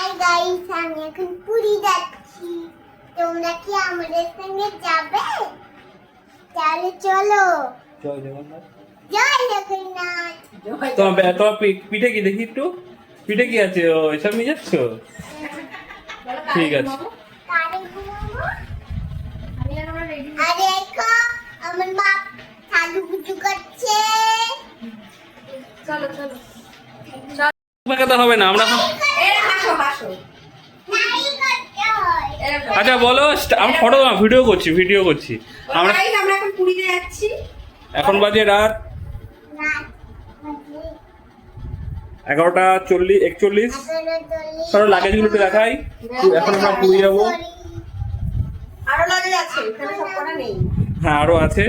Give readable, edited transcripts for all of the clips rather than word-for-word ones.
Hi guys, আমি এখন পুরী যাচ্ছি। তোমরা কি আমাদের সঙ্গে যাবে? তাহলে চলো। জয় জগন্নাথ। জয় জগন্নাথ। তোমার পিঠে কি দেখি একটু, পিঠে কি আছে? ও এসব নিয়ে যাচ্ছ? ঠিক আছে। কারে ঘুমাবো? আরে দেখো, আমার মা সাজুগুজু করছে। চলো চলো কথা হবে না, আমরা এখন নাই করতে হয়। আচ্ছা বলো, আমি ফটো ভিডিও করছি আমরা আমরা এখন পুরীতে যাচ্ছি। এখন বাজে রাত না, 11:41। ধরো লাগেজগুলো একটু দেখাই। এখন আমরা পুরী যাবো। আরো লাগে যাচ্ছে, এখানে সব কটা নেই। হ্যাঁ আরো আছে।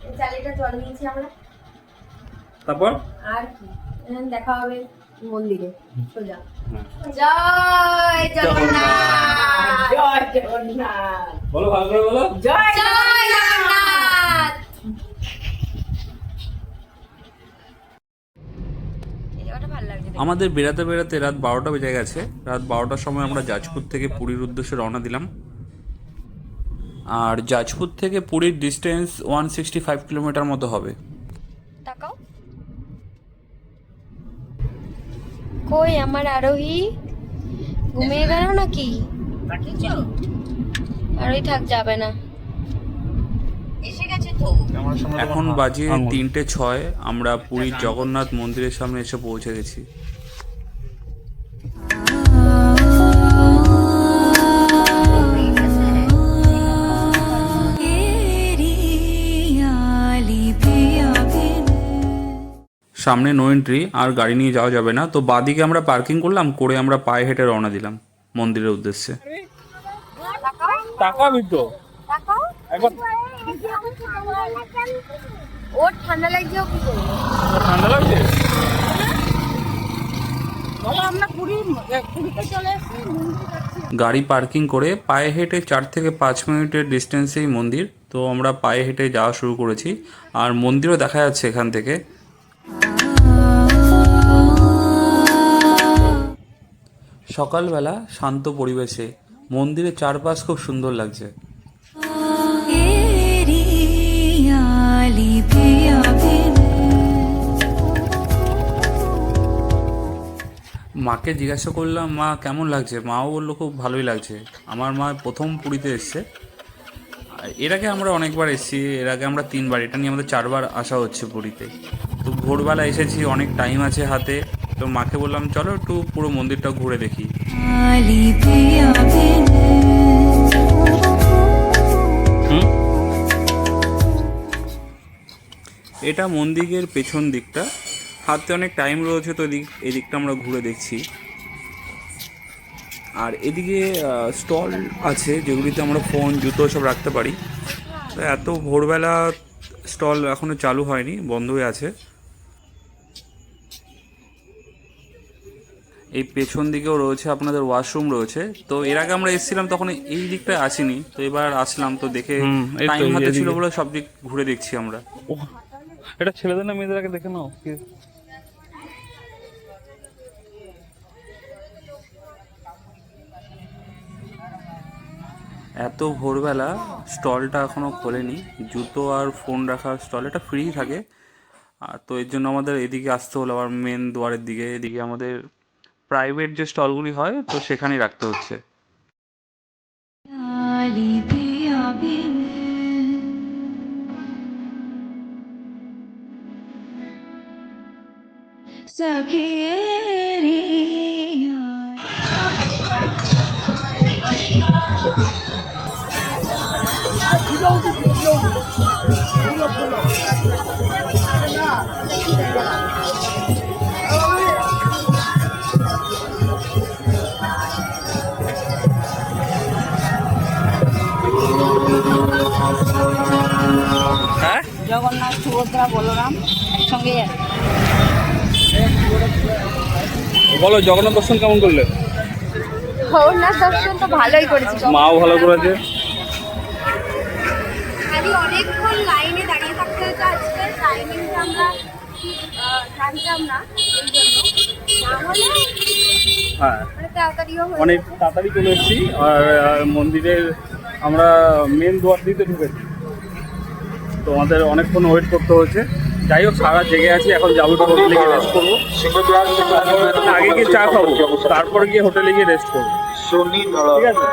এই চালিটা জল নিয়েছি আমরা। তারপর আর কি দেখা হবে মন্দিরে সোজা। হ্যাঁ। জয় জগন্নাথ, জয় জগন্নাথ, বলো ভালো করে বলো। জয় জগন্নাথ। আমাদের বেড়াতে বেড়াতে রাত 12টা বেজে গেছে। রাত 12টার সময় আমরা জাজপুর থেকে পুরীর উদ্দেশ্যে রওনা দিলাম। আর জাজপুর থেকে পুরীর ডিস্টেন্স 165 কিলোমিটার মতো হবে। তাকাও, কই আমার আরোহী? ঘুমিয়ে গেল নাকি? আরোহী থাক, যাবে না। এসে গেছে তো। এখন বাজে 3:06। আমরা পুরীর জগন্নাথ মন্দিরের সামনে এসে পৌঁছে গেছি। সামনে নো এন্ট্রি, আর গাড়ি নিয়ে যাওয়া যাবে না, তো বাদিকে আমরা পার্কিং করলাম, করে আমরা পায়ে হেঁটে রওনা দিলাম মন্দিরের উদ্দেশ্যে। তাকাবি তো তাকাও, একবার। ওর ঠান্ডা লাগছে, ও কি করবে? ঠান্ডা লাগছে। গাড়ি পার্কিং করে পায়ে হেঁটে 4 থেকে 5 মিনিটের ডিস্টেন্সেই মন্দির। তো আমরা পায়ে হেঁটে যাওয়া শুরু করেছি, আর মন্দিরও দেখা যাচ্ছে এখান থেকে। সকালবেলা শান্ত পরিবেশে মন্দিরের চারপাশ খুব সুন্দর লাগছে। মাকে জিজ্ঞাসা করলাম মা কেমন লাগছে, মাও বললো খুব ভালোই লাগছে। আমার মা প্রথম পুরীতে এসছে। এর আগে আমরা অনেকবার এসেছি, এর আগে আমরা 3বার, এটা নিয়ে আমাদের 4বার আসা হচ্ছে পুরীতে। তো ভোরবেলা এসেছি, অনেক টাইম আছে হাতে, তো মাকে বললাম চলো একটু পুরো মন্দিরটা ঘুরে দেখি। এটা মন্দিরের পেছন দিকটা, হাতে অনেক টাইম রয়েছে, তো এই দিকটা আমরা ঘুরে দেখছি। আর এদিকে স্টল আছে যেগুলিতে আমরা ফোন, জুতো সব রাখতে পারি। তো এত ভোরবেলা স্টল এখনো চালু হয়নি, বন্ধ হয়ে আছে। এই পেছন দিকেও রয়েছে আপনাদের ওয়াশরুম রয়েছে। তো এর আগে আমরা এসেছিলাম তখন এই দিকটায় আসিনি, তো এবার আসলাম, তো দেখে টাইম হাতে ছিল বলে সব দিক ঘুরে দেখছি আমরা। এটা ছেলেদের না মেয়েদের আগে দেখে নাও। এত ভোরবেলা স্টলটা এখনো খোলেনি, জুতো আর ফোন রাখার স্টল, এটা ফ্রি থাকে। আর তো এর জন্য আমাদের এদিকে আসতে হলো, আবার মেন দুয়ারের দিকে। এদিকে আমাদের প্রাইভেট যে স্টলগুলি হয়, তো সেখানেই রাখতে হচ্ছে। হ্যাঁ, জগন্নাথ, সুভদ্রা, বলরাম একসঙ্গে বলো জগন্নাথ দর্শন কেমন করলে? জগন্নাথ দর্শন তো ভালোই করেছি, মাও ভালো করেছে। খালি অনেকক্ষণ লাইনে দাঁড়িয়ে থাকতে হয়েছে। আজকে টাইমিংটা আমরা ঠিক জানতাম না, এই জন্য হ্যাঁ মানে তাড়াতাড়িও হয়ে অনেক যাবে। তাড়াতাড়ি চলে এসেছি। আর মন্দিরের আমরা মেন দুয়ার দিতে ঢুকেছি, তো আমাদের অনেকক্ষণ ওয়েট করতে হয়েছে। যাই হোক, সারা জেগে আছি, এখন যাবো একটু হোটেলে গিয়ে রেস্ট করবো। আগে গিয়ে চা খাবো, তারপরে গিয়ে হোটেলে গিয়ে রেস্ট করবো। ঠিক আছে।